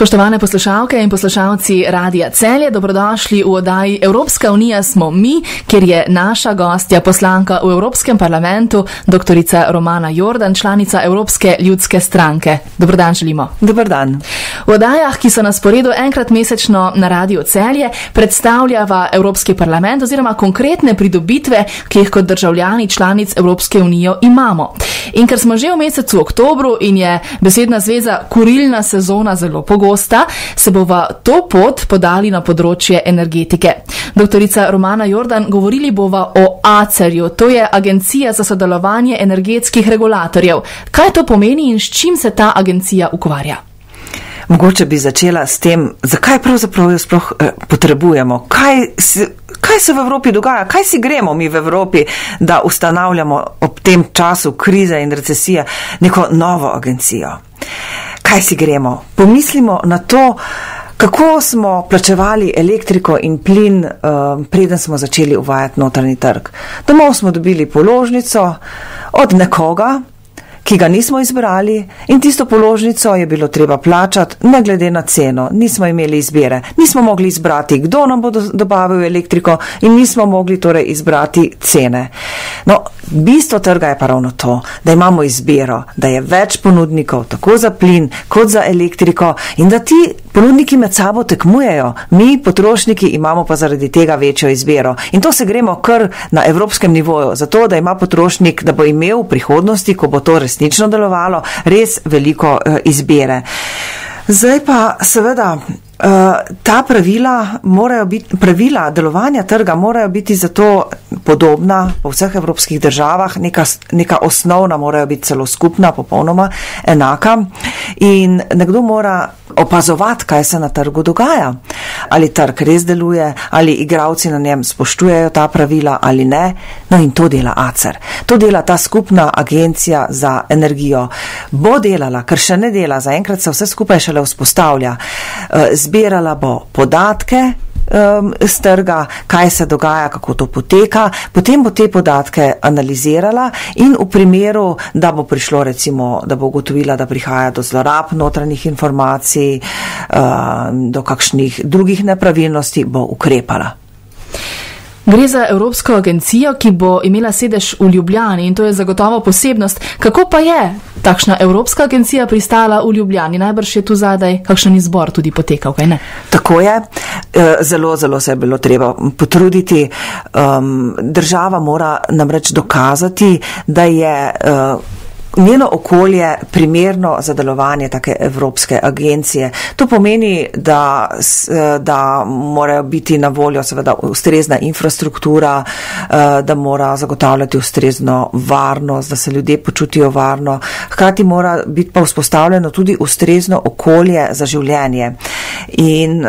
Spoštovane poslušalke in poslušalci Radia Celje, dobrodošli v oddaji Evropska unija smo mi, kjer je naša gostja poslanka v Evropskem parlamentu, doktorica Romana Jordan, članica Evropske ljudske stranke. Dober dan želimo. Dober dan. V oddajah, ki so na sporedu enkrat mesečno na Radiu Celje, predstavljava Evropski parlament oziroma konkretne pridobitve, ki jih kot državljani članic Evropske unije imamo. In ker smo že v mesecu oktobru in je besedna zveza kurilna sezona zelo pogosta, se bo v to pot podali na področje energetike. Doktorica Romana Jordan, govorili bova o ACER-ju, to je Agencija za sodelovanje energetskih regulatorjev. Kaj to pomeni in s čim se ta agencija ukvarja? Mogoče bi začela s tem, zakaj pravzaprav jo sploh potrebujemo, kaj se v Evropi dogaja, kaj si gremo mi v Evropi, da ustanavljamo ob tem času krize in recesije neko novo agencijo. Kaj si gremo? Pomislimo na to, kako smo plačevali elektriko in plin, preden smo začeli uvajati notranji trg. Domov smo dobili položnico od nekoga, ki ga nismo izbrali, in tisto položnico je bilo treba plačati ne glede na ceno. Nismo imeli izbire. Nismo mogli izbrati, kdo nam bo dobavil elektriko, in nismo mogli torej izbrati cene. No, bistvo trga je pa ravno to, da imamo izbiro, da je več ponudnikov, tako za plin kot za elektriko, in da ti ponudniki med sabo tekmujejo. Mi, potrošniki, imamo pa zaradi tega večjo izbiro. In to se gremo kar na evropskem nivoju, zato da ima potrošnik, da bo imel v prihodnosti, ko bo to resnično delovalo, res veliko izbire. Zdaj pa seveda ta pravila delovanja trga morajo biti zato podobna po vseh evropskih državah, neka osnovna morajo biti celo skupna, popolnoma enaka, in nekdo mora opazovati, kaj se na trgu dogaja. Ali trg res deluje, ali igralci na njem spoštujejo ta pravila ali ne. No, in to dela ACER. To dela ta skupna agencija za energijo. Bo delala, ker še ne dela, zaenkrat se vse skupaj šele vzpostavlja. Zbirala bo podatke z trga, kaj se dogaja, kako to poteka, potem bo te podatke analizirala in v primeru, da bo prišlo recimo, da bo ugotovila, da prihaja do zlorab notranjih informacij, do kakšnih drugih nepravilnosti, bo ukrepala. Gre za Evropsko agencijo, ki bo imela sedež v Ljubljani, in to je zagotovo posebnost. Kako pa je takšna Evropska agencija pristala v Ljubljani? Najbrž je tu zadaj kakšen izbor tudi potekal, kaj ne? Tako je. Zelo se je bilo treba potruditi. Država mora namreč dokazati, da je njeno okolje primerno za delovanje take evropske agencije. To pomeni, da mora biti na voljo seveda ustrezna infrastruktura, da mora zagotavljati ustrezno varnost, da se ljudje počutijo varno. Hkrati mora biti pa vzpostavljeno tudi ustrezno okolje za življenje. In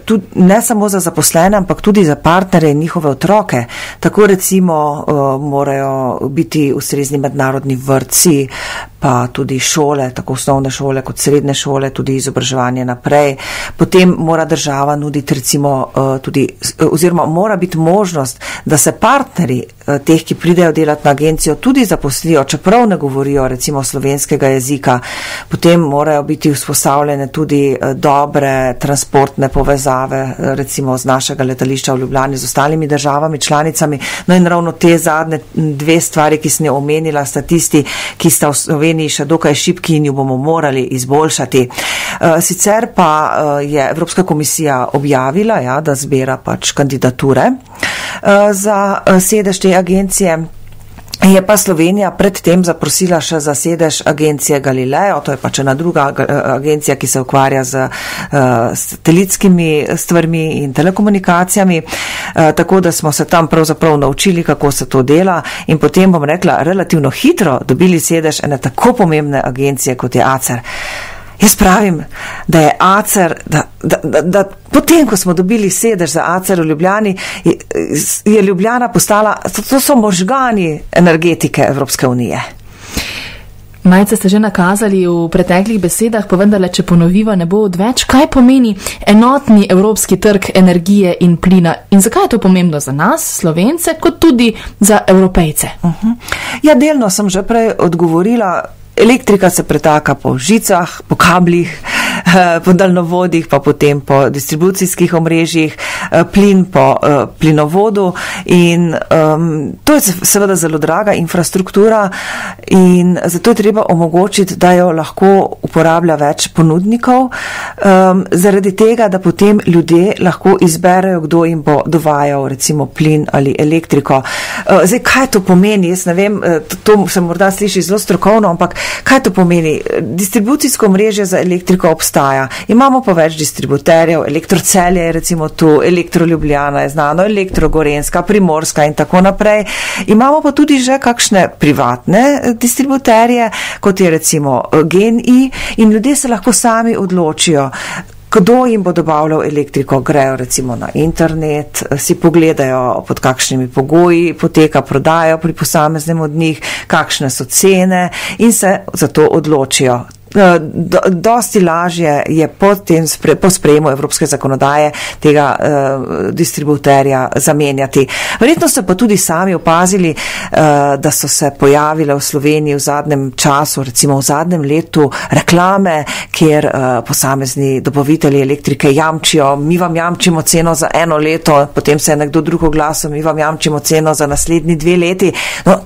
tudi ne samo za zaposlene, ampak tudi za partnere in njihove otroke. Tako recimo morajo biti ustrezni mednarodni vrtci, pa tudi šole, tako osnovne šole kot srednje šole, tudi izobraževanje naprej. Potem mora država nuditi recimo tudi, oziroma mora biti možnost, da se partneri teh, ki pridejo delati na agencijo, tudi zaposlijo, čeprav ne govorijo recimo slovenskega jezika. Potem morajo biti vzpostavljene tudi dobre transportne povezave, recimo z našega letališča v Ljubljani z ostalimi državami, članicami. No in ravno te zadnje dve stvari, ki sem jo omenila, sta tisti, ki sta v Sloveniji še dokaj šibki in jo bomo morali izboljšati. Sicer pa je Evropska komisija objavila, da zbira pač kandidature za sedež te agencije. Je pa Slovenija predtem zaprosila še za sedež agencije Galileo, to je pač ena druga agencija, ki se ukvarja z satelitskimi stvarmi in telekomunikacijami, tako da smo se tam pravzaprav naučili, kako se to dela, in potem, bom rekla, relativno hitro dobili sedež ene tako pomembne agencije, kot je ACER. Jaz pravim, da je ACER, da potem, ko smo dobili sedež za ACER v Ljubljani, je Ljubljana postala, to so možgani energetike Evropske unije. Malce ste že nakazali v preteklih besedah, pa vendarle, če ponoviva, ne bo odveč. Kaj pomeni enotni evropski trg energije in plina? In zakaj je to pomembno za nas, Slovence, kot tudi za Evropejce? Ja, delno sem že prej odgovorila. Elektrika se pretaka po žicah, po kablih, po daljnovodih, pa potem po distribucijskih omrežjih, plin po plinovodu in to je seveda zelo draga infrastruktura in zato je treba omogočiti, da jo lahko uporablja več ponudnikov, zaradi tega, da potem ljudje lahko izberejo, kdo jim bo dovajal recimo plin ali elektriko. Zdaj, kaj to pomeni? Jaz ne vem, to se morda sliši zelo strokovno, ampak kaj to pomeni? Distribucijsko mreže za elektriko obstaja. Imamo pa več distributerjev, Elektrocelje je recimo tu, Elektroljubljana je znano, Elektrogorenska, Primorska in tako naprej. Imamo pa tudi že kakšne privatne distributerje, kot je recimo GEN-I in ljudje se lahko sami odločijo, kdo jim bo dobavljal elektriko, grejo recimo na internet, si pogledajo, pod kakšnimi pogoji poteka prodajo pri posameznem od njih, kakšne so cene in se za to odločijo. Dosti lažje je po sprejemu evropske zakonodaje tega distributerja zamenjati. Verjetno ste pa tudi sami opazili, da so se pojavile v Sloveniji v zadnjem času, recimo v zadnjem letu, reklame, kjer posamezni dobavitelji elektrike jamčijo, mi vam jamčimo ceno za 1 leto, potem se je nekdo drug oglasil, mi vam jamčimo ceno za naslednji 2 leti. No,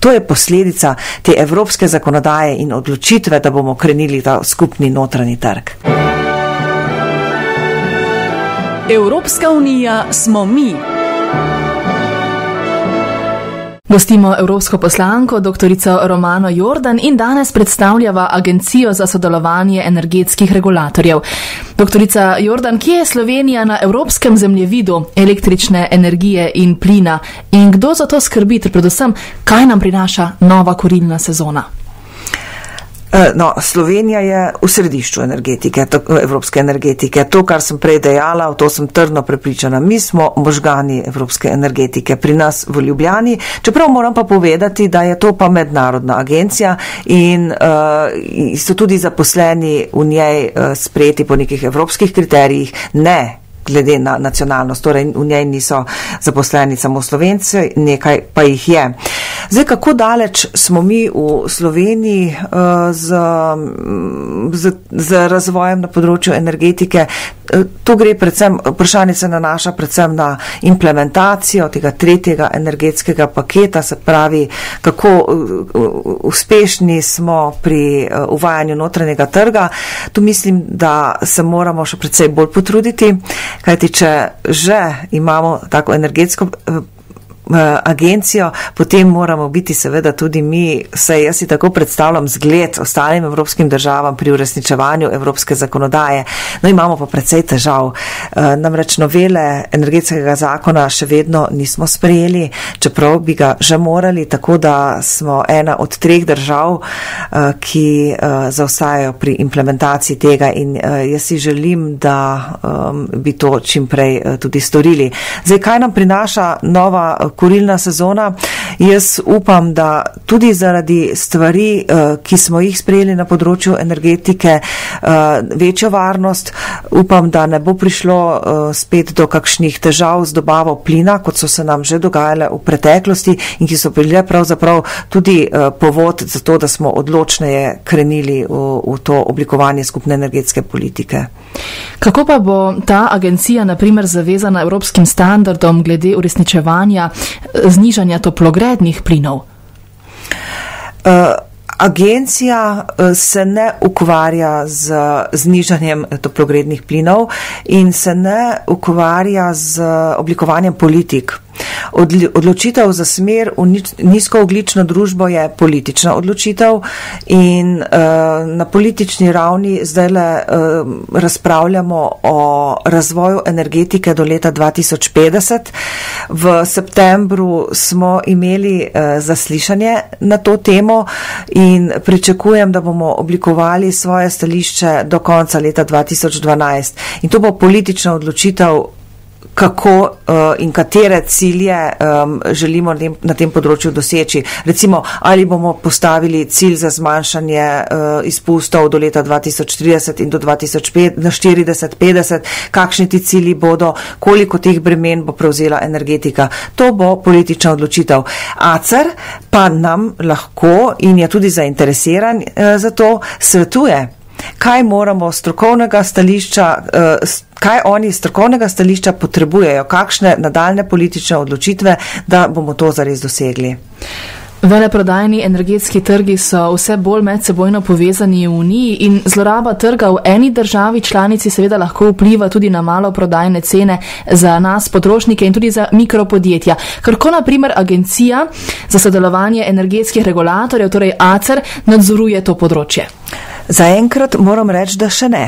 to je posledica te evropske zakonodaje in odločitve, da bomo krenili ta skupni notranji trg. Evropska unija smo mi. Gostimo evropsko poslanko, doktorico Romano Jordan in danes predstavljava Agencijo za sodelovanje energetskih regulatorjev. Doktorica Jordan, kje je Slovenija na evropskem zemljevidu električne energije in plina in kdo za to skrbi, ter predvsem, kaj nam prinaša nova kurilna sezona? No, Slovenija je v središču energetike, evropske energetike. To, kar sem prej dejala, v to sem trdno prepričana. Mi smo možgani evropske energetike pri nas v Ljubljani, čeprav moram pa povedati, da je to pa mednarodna agencija in so tudi zaposleni v njej sprejeti po nekih evropskih kriterijih, ne glede na nacionalnost, torej v njej niso zaposleni samo Slovenci, nekaj pa jih je. Zdaj, kako daleč smo mi v Sloveniji z razvojem na področju energetike? To gre predvsem, vprašanje se nanaša predvsem na implementacijo tega 3. energetskega paketa, se pravi, kako uspešni smo pri uvajanju notranjega trga. Tu mislim, da se moramo še precej bolj potruditi, kajti če že imamo tako energetsko agencijo, potem moramo biti seveda tudi mi, saj jaz si tako predstavljam zgled ostalim evropskim državam pri uresničevanju evropske zakonodaje. No, imamo pa precej težav. Namreč novele energetskega zakona še vedno nismo sprejeli, čeprav bi ga že morali, tako da smo ena od 3 držav, ki zaostajajo pri implementaciji tega in jaz si želim, da bi to čim prej tudi storili. Zdaj, kaj nam prinaša nova kurilna sezona? Jaz upam, da tudi zaradi stvari, ki smo jih sprejeli na področju energetike, večjo varnost, upam, da ne bo prišlo spet do kakšnih težav z dobavo plina, kot so se nam že dogajale v preteklosti in ki so bile pravzaprav tudi povod za to, da smo odločneje krenili v to oblikovanje skupne energetske politike. Kako pa bo ta agencija na primer zavezana evropskim standardom glede uresničevanja znižanja toplogrednih plinov? Agencija se ne ukvarja z znižanjem toplogrednih plinov in se ne ukvarja z oblikovanjem politik. Odločitev za smer v nizkoogljično družbo je politična odločitev in na politični ravni zdajle razpravljamo o razvoju energetike do leta 2050. V septembru smo imeli zaslišanje na to temo in pričakujem, da bomo oblikovali svoje stališče do konca leta 2012. In to bo politična odločitev, kako in katere cilje želimo na tem področju doseči. Recimo, ali bomo postavili cilj za zmanjšanje izpustov do leta 2030 in do 2040-50, kakšni ti cilji bodo, koliko teh bremen bo prevzela energetika. To bo politična odločitev. ACER pa nam lahko in je tudi zainteresiran za to svetuje. kaj moramo strokovnega stališča, kaj oni strokovnega stališča potrebujejo, kakšne nadaljne politične odločitve, da bomo to zares dosegli. Veleprodajni energetski trgi so vse bolj medsebojno povezani v Uniji in zloraba trga v eni državi članici seveda lahko vpliva tudi na maloprodajne cene za nas, potrošnike in tudi za mikropodjetja. Kako na primer Agencija za sodelovanje energetskih regulatorjev, torej ACER, nadzoruje to področje? Zaenkrat moram reči, da še ne.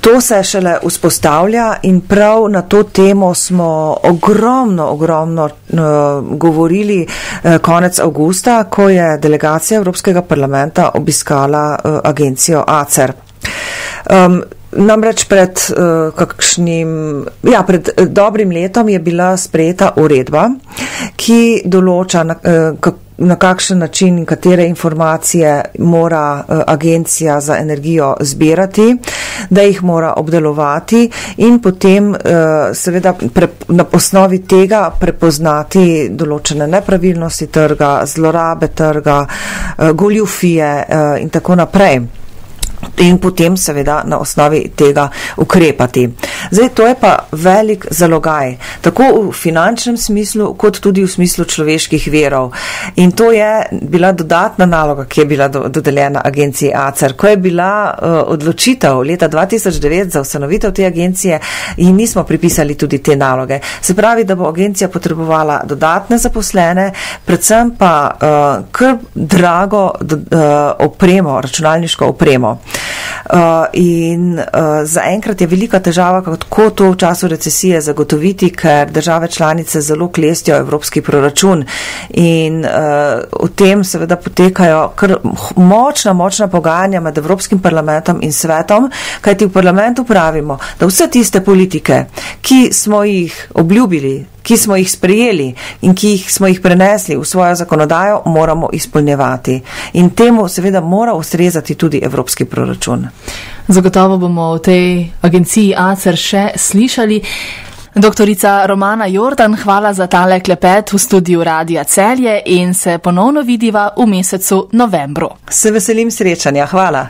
To se šele vzpostavlja in prav na to temo smo ogromno govorili konec avgusta, ko je delegacija Evropskega parlamenta obiskala agencijo ACER. Namreč pred dobrim letom je bila sprejeta uredba, ki določa, na kakšen način in katere informacije mora agencija za energijo zbirati, da jih mora obdelovati in potem seveda na osnovi tega prepoznati določene nepravilnosti trga, zlorabe trga, goljufije in tako naprej. In potem seveda na osnovi tega ukrepati. Zdaj, to je pa velik zalogaj, tako v finančnem smislu, kot tudi v smislu človeških virov. In to je bila dodatna naloga, ki je bila dodeljena agenciji ACER. Ko je bila odločitev leta 2009 za ustanovitev te agencije, in nismo pripisali tudi te naloge. Se pravi, da bo agencija potrebovala dodatne zaposlene, predvsem pa kar drago opremo, računalniško opremo. In zaenkrat je velika težava, kako to v času recesije zagotoviti, ker države članice zelo klestijo evropski proračun in v tem seveda potekajo kar močna pogajanja med Evropskim parlamentom in svetom, kajti v parlamentu pravimo, da vse tiste politike, ki smo jih obljubili, ki smo jih sprejeli in ki smo jih prenesli v svojo zakonodajo, moramo izpolnjevati. In temu seveda mora ustrezati tudi evropski proračun. Zagotovo bomo v tej agenciji ACER še slišali. Doktorica Romana Jordan, hvala za tale klepet v studiu Radia Celje in se ponovno vidiva v mesecu novembru. Se veselim srečanja, hvala.